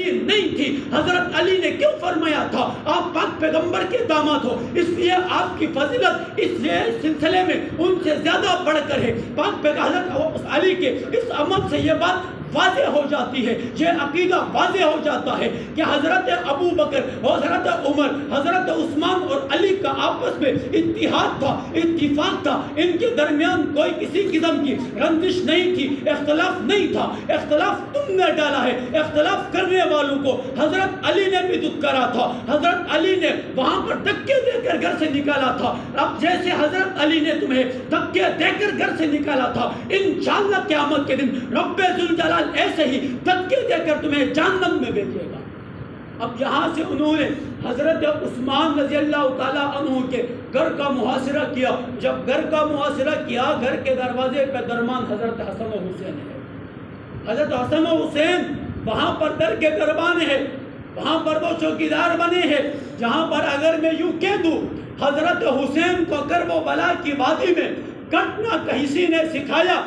یقین نہیں تھی، حضرت علی نے کیوں فرمایا تھا آپ پاک پیغمبر کے داماد ہو، اس لیے آپ کی فضیلت اس سلسلے میں ان سے زیادہ بڑھ کر ہے۔ پاک حضرت علی کے اس عمل سے یہ بات واضح ہو جاتی ہے، یہ عقیدہ واضح ہو جاتا ہے کہ حضرت ابو بکر اور حضرت عمر، حضرت عثمان اور علی کا آپس میں اتحاد تھا، اتفاق تھا، ان کے درمیان کوئی کسی قسم کی رنجش نہیں تھی، اختلاف نہیں تھا۔ اختلاف تم نے ڈالا ہے، اختلاف کرنے والوں کو حضرت علی نے بھی دھتکارا تھا، حضرت علی نے وہاں پر دھکے دے کر گھر سے نکالا تھا۔ اب جیسے حضرت علی نے تمہیں دھکے دے کر گھر سے نکالا تھا، انشاءاللہ قیامت کے دن رب ذوالجلال ایسے ہی دھکے دے کر تمہیں جہنم میں بھیجے گا۔ اب یہاں سے انہوں نے حضرت عثمان رضی اللہ تعالیٰ عنہ کے گھر کا محاصرہ کیا۔ جب گھر کا محاصرہ کیا، گھر کے دروازے پہ درمان حضرت حسن و حسین ہے۔ حضرت حسن و حسین وہاں پر در کے دربان ہے، وہاں پر وہ چوکیدار بنے ہیں جہاں پر اگر میں یوں کہہ دوں حضرت حسین کو کرب و بلا کی وادی میں کٹنا کسی نے سکھایا